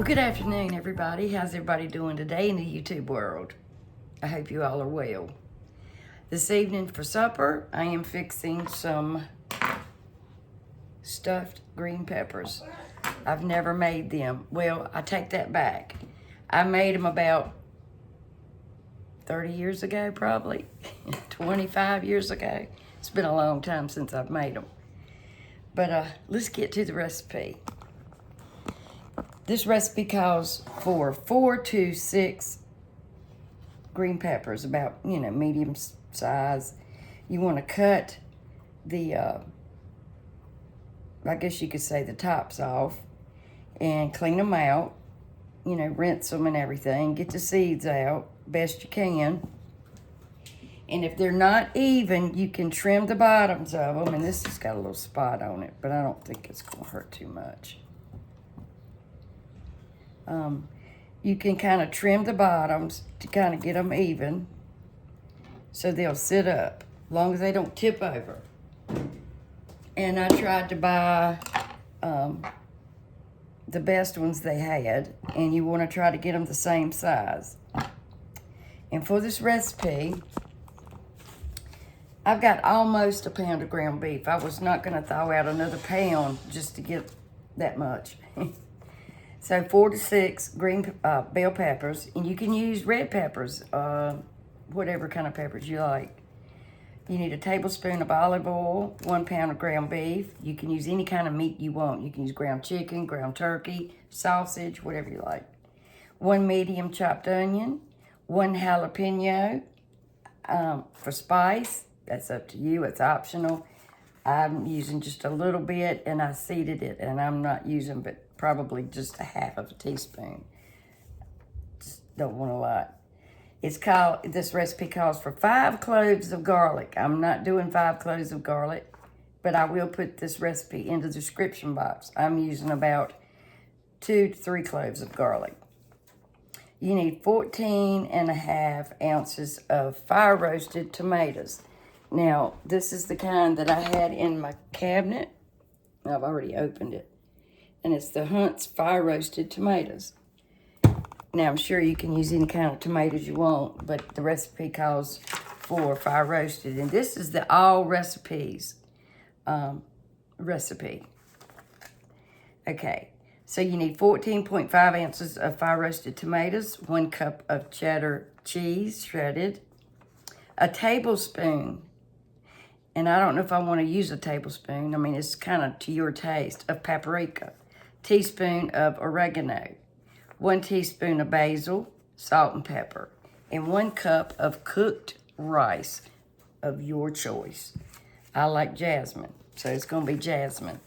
Well, good afternoon, everybody. How's everybody doing today in the YouTube world? I hope you all are well. This evening for supper, I am fixing some stuffed green peppers. I've never made them. Well, I take that back. I made them about 30 years ago, probably. 25 years ago. It's been a long time since I've made them. But let's get to the recipe. This recipe calls for 4 to 6 green peppers, about, medium size. You want to cut the, I guess you could say the tops off and clean them out, rinse them and everything. Get the seeds out best you can. And if they're not even, you can trim the bottoms of them. And this has got a little spot on it, but I don't think it's going to hurt too much. You can kind of trim the bottoms to kind of get them even so they'll sit up, as long as they don't tip over. And I tried to buy the best ones they had, and you want to try to get them the same size. And for this recipe, I've got almost a pound of ground beef. I was not going to thaw out another pound just to get that much. So 4 to 6 green bell peppers, and you can use red peppers, whatever kind of peppers you like. You need a tablespoon of olive oil, 1 pound of ground beef. You can use any kind of meat you want. You can use ground chicken, ground turkey, sausage, whatever you like. 1 medium chopped onion, 1 jalapeno for spice. That's up to you, it's optional. I'm using just a little bit, and I seeded it, and I'm not using but probably just a half of a teaspoon. Just don't want a lot. This recipe calls for 5 cloves of garlic. I'm not doing 5 cloves of garlic, but I will put this recipe in the description box. I'm using about 2 to 3 cloves of garlic. You need 14.5 ounces of fire roasted tomatoes. Now, this is the kind that I had in my cabinet. I've already opened it. And it's the Hunt's fire roasted tomatoes. Now, I'm sure you can use any kind of tomatoes you want, but the recipe calls for fire roasted. And this is the all recipes recipe. Okay, so you need 14.5 ounces of fire roasted tomatoes, 1 cup of cheddar cheese shredded, a tablespoon, and I don't know if I want to use a tablespoon. I mean, it's kind of to your taste, of paprika, teaspoon of oregano, 1 teaspoon of basil, salt and pepper, and 1 cup of cooked rice of your choice. I like jasmine, so it's going to be jasmine.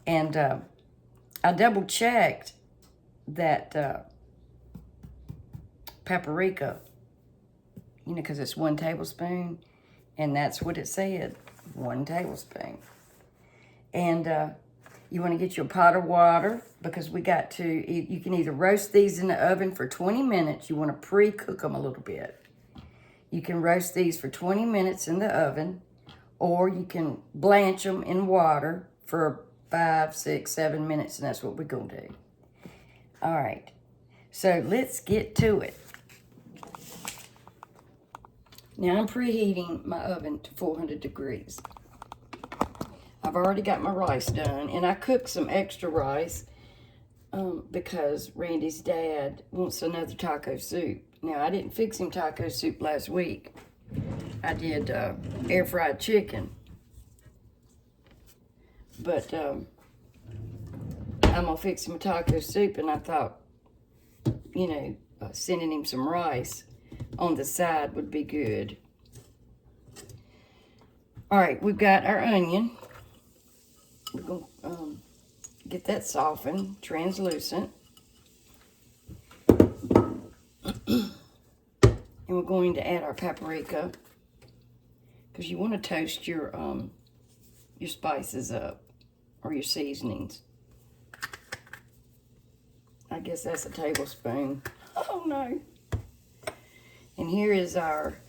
And I double checked that paprika, because it's 1 tablespoon, and that's what it said, 1 tablespoon. And you want to get your pot of water, because you can either roast these in the oven for 20 minutes. You want to pre-cook them a little bit. You can roast these for 20 minutes in the oven, or you can blanch them in water for 5, 6, 7 minutes, and that's what we're going to do. All right, so let's get to it. Now I'm preheating my oven to 400 degrees. I've already got my rice done, and I cooked some extra rice because Randy's dad wants another taco soup. Now, I didn't fix him taco soup last week. I did air fried chicken. But I'm going to fix him a taco soup, and I thought, sending him some rice on the side would be good. All right, we've got our onion. We're going to get that softened, translucent. And we're going to add our paprika, because you want to toast your spices up, or your seasonings. I guess that's a tablespoon. Oh no. And here is our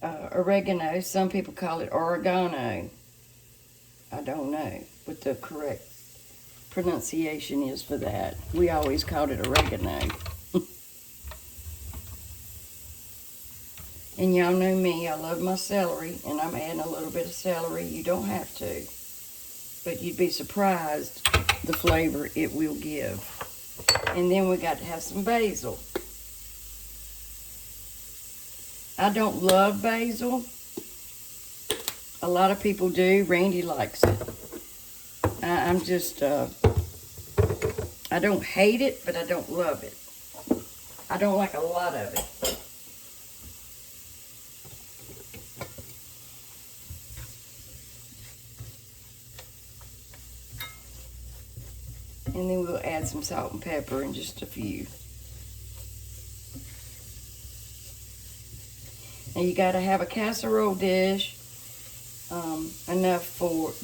oregano. Some people call it oregano. I don't know what the correct pronunciation is for that. We always called it oregano. And y'all know me, I love my celery, and I'm adding a little bit of celery. You don't have to, but you'd be surprised the flavor it will give. And then we got to have some basil. I don't love basil. A lot of people do. Randy likes it. I'm just, I don't hate it, but I don't love it. I don't like a lot of it. And then we'll add some salt and pepper in just a few. Now you got to have a casserole dish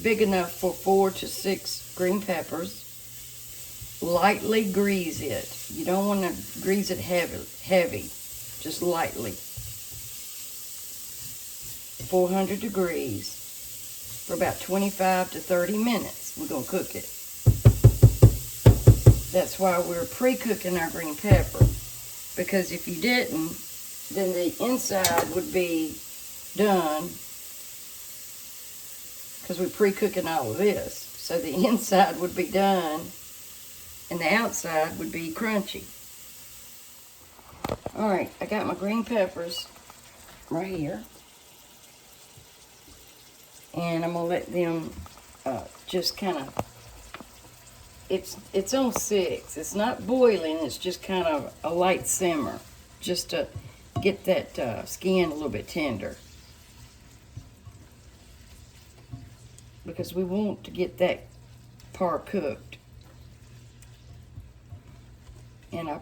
big enough for 4 to 6 green peppers. Lightly grease it. You don't want to grease it heavy, just lightly. 400 degrees for about 25 to 30 minutes. We're going to cook it. That's why we're pre-cooking our green pepper. Because if you didn't, then the inside would be done. Because we're pre-cooking all of this. So the inside would be done and the outside would be crunchy. All right, I got my green peppers right here. And I'm gonna let them just kind of, it's on 6. It's not boiling, it's just kind of a light simmer, just to get that skin a little bit tender. Because we want to get that part cooked. And I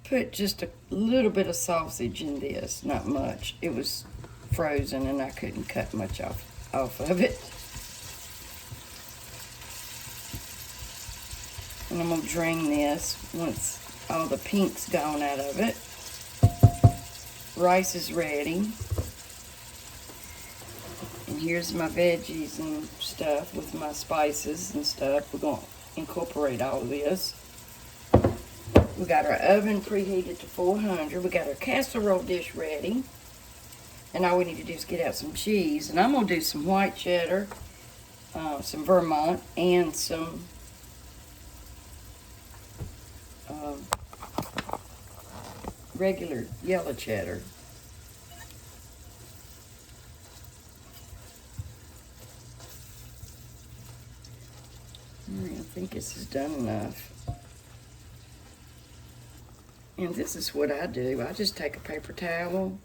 put just a little bit of sausage in this, not much. It was frozen and I couldn't cut much off of it. And I'm gonna drain this once all the pink's gone out of it. Rice is ready. And here's my veggies and stuff with my spices and stuff. We're gonna incorporate all of this. We got our oven preheated to 400. We got our casserole dish ready. And all we need to do is get out some cheese. And I'm gonna do some white cheddar, some Vermont, and some regular yellow cheddar. All right, I think this is done enough. And this is what I do. I just take a paper towel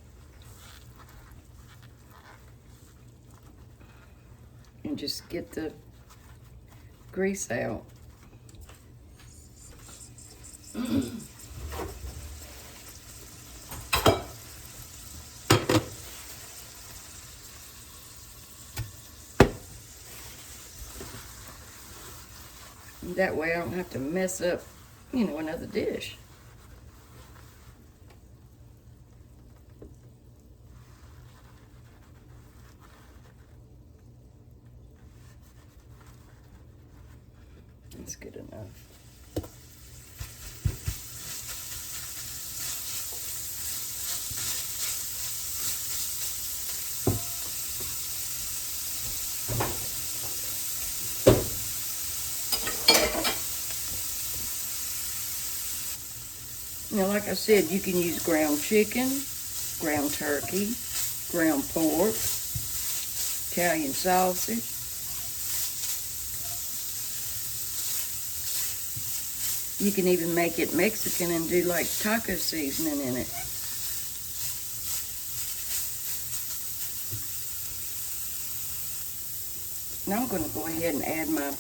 and just get the grease out. That way I don't have to mess up, another dish. That's good enough. Now, like I said, you can use ground chicken, ground turkey, ground pork, Italian sausage. You can even make it Mexican and do like taco seasoning in it. Now I'm going to go ahead and add my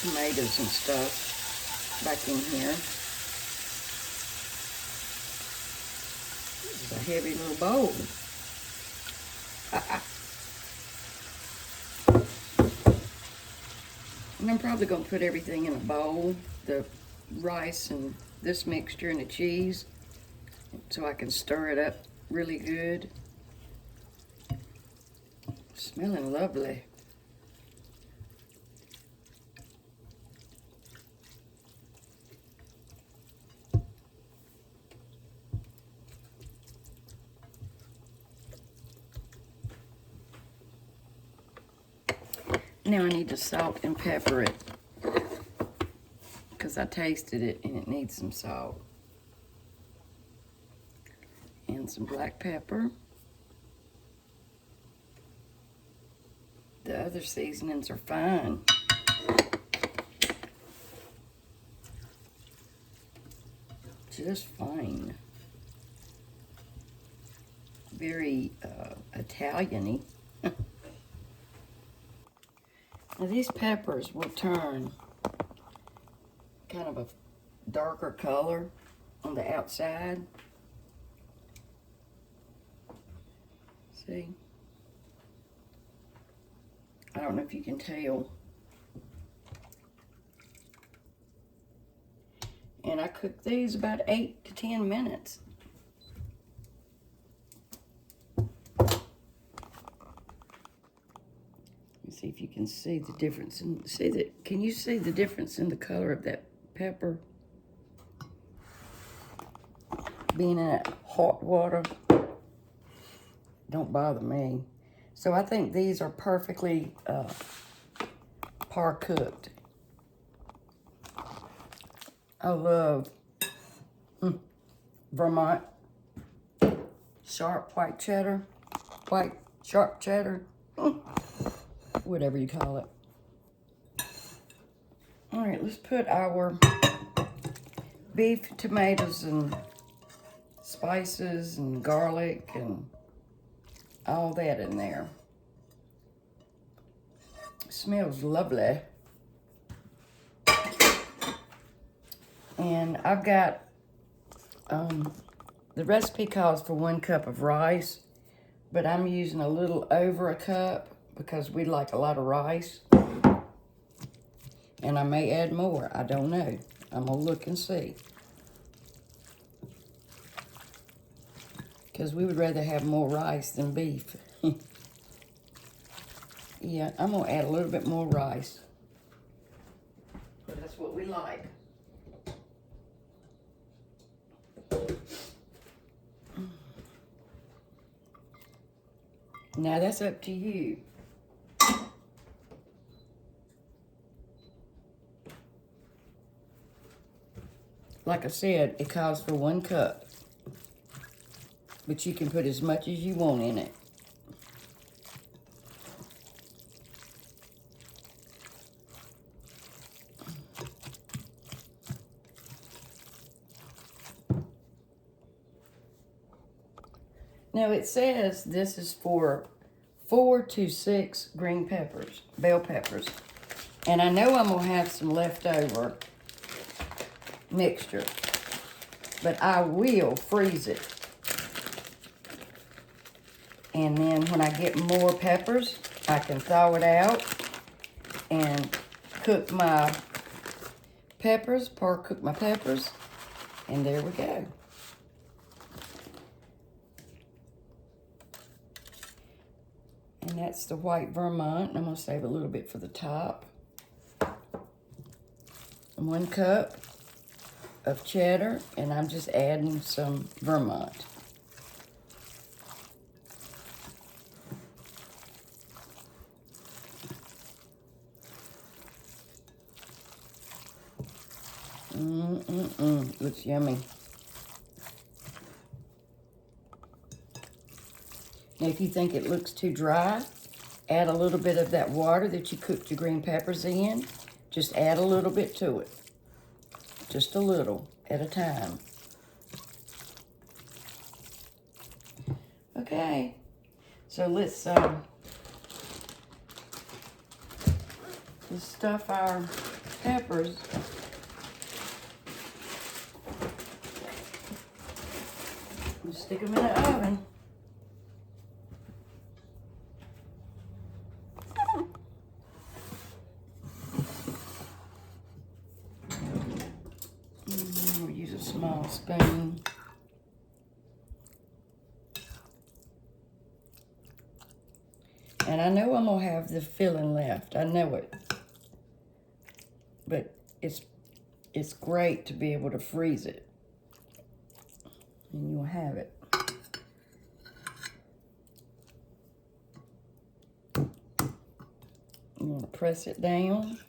tomatoes and stuff back in here. This is a heavy little bowl. And I'm probably going to put everything in a bowl, the rice and this mixture and the cheese, so I can stir it up really good. Smelling lovely. Now I need to salt and pepper it because I tasted it and it needs some salt. And some black pepper. The other seasonings are fine. Just fine. Very Italian-y. Now these peppers will turn kind of a darker color on the outside. See? I don't know if you can tell. And I cooked these about 8 to 10 minutes. Let's see if you can see the difference in, can you see the difference in the color of that pepper? Being in that hot water don't bother me. So I think these are perfectly par cooked. I love Vermont sharp white cheddar, sharp cheddar, whatever you call it. All right, let's put our beef, tomatoes, and spices and garlic and all that in there. Smells lovely. And I've got, the recipe calls for 1 cup of rice, but I'm using a little over a cup because we like a lot of rice. And I may add more, I don't know. I'm gonna look and see. Because we would rather have more rice than beef. Yeah, I'm gonna add a little bit more rice. But that's what we like. Now that's up to you. Like I said, it calls for 1 cup. But you can put as much as you want in it. Now it says this is for 4 to 6 green peppers, bell peppers. And I know I'm gonna have some leftover mixture, but I will freeze it. And then when I get more peppers, I can thaw it out and cook my peppers, cook my peppers, and there we go. And that's the white Vermont. I'm gonna save a little bit for the top. And 1 cup of cheddar, and I'm just adding some Vermont. Looks yummy. Now, if you think it looks too dry, add a little bit of that water that you cooked your green peppers in. Just add a little bit to it. Just a little at a time. Okay, so let's stuff our peppers. We'll stick them in the oven. We'll use a small spoon. And I know I'm gonna have the filling left. I know it. But it's great to be able to freeze it. And you'll have it. You want to press it down.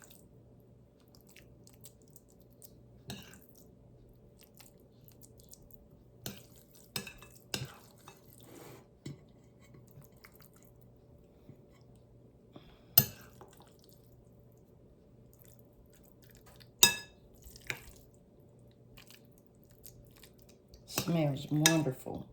Smells wonderful.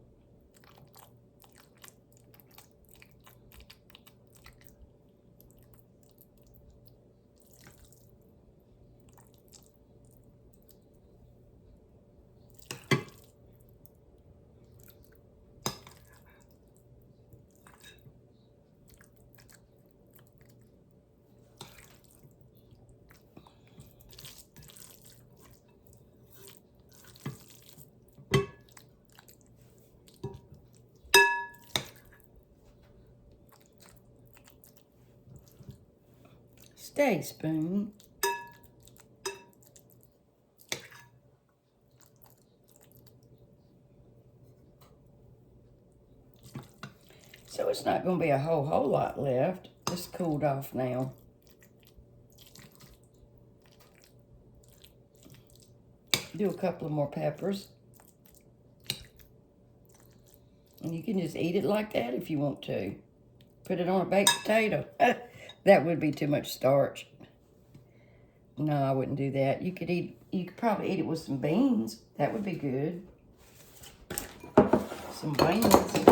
Stay spoon. So it's not going to be a whole lot left. It's cooled off now. Do a couple of more peppers. And you can just eat it like that if you want to. Put it on a baked potato. That would be too much starch. No, I wouldn't do that. You could probably eat it with some beans. That would be good. Some beans.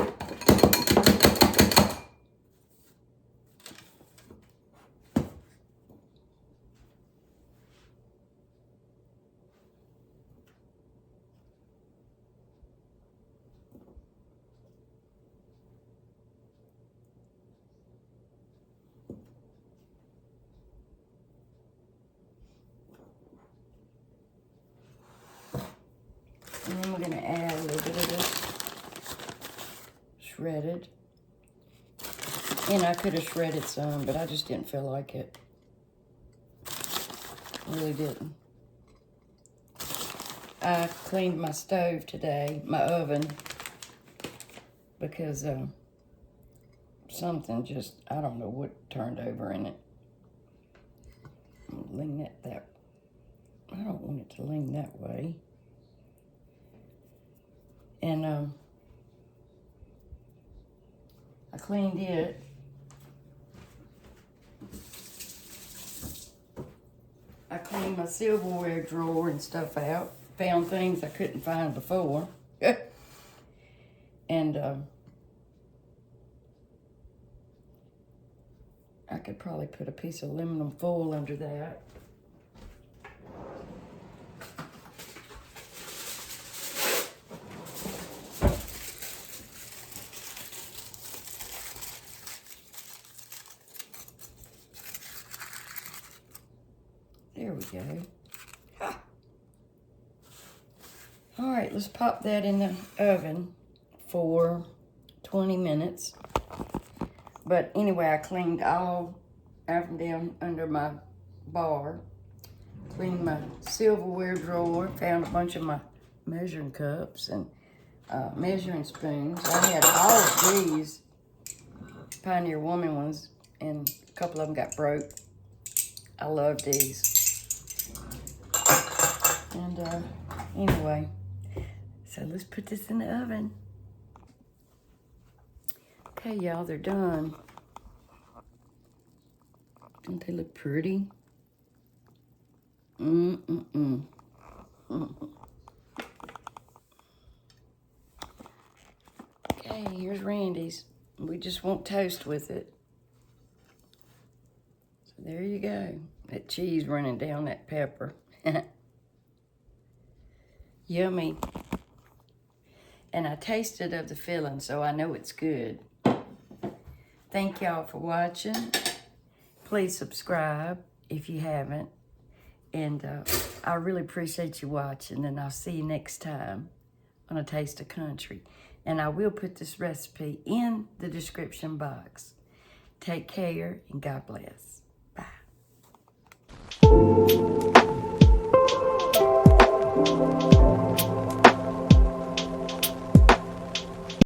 And then we're going to add a little bit of this shredded. And I could have shredded some, but I just didn't feel like it. Really didn't. I cleaned my stove today, my oven, because something just, I don't know what turned over in it. Lean that, I don't want it to lean that way. And I cleaned it. I cleaned my silverware drawer and stuff out. Found things I couldn't find before. And I could probably put a piece of aluminum foil under that. There we go. Ha. All right, let's pop that in the oven for 20 minutes. But anyway, I cleaned all up and down under my bar. Cleaned my silverware drawer. Found a bunch of my measuring cups and measuring spoons. I had all of these Pioneer Woman ones, and a couple of them got broke. I love these. And anyway, so let's put this in the oven. Okay, y'all, they're done. Don't they look pretty? Mm-mm-mm. Okay, here's Randy's. We just want toast with it. So there you go. That cheese running down that pepper. Yummy. And I tasted of the filling, so I know it's good. Thank y'all for watching. Please subscribe if you haven't. And I really appreciate you watching, and I'll see you next time on A Taste of Country. And I will put this recipe in the description box. Take care, and God bless. Bye.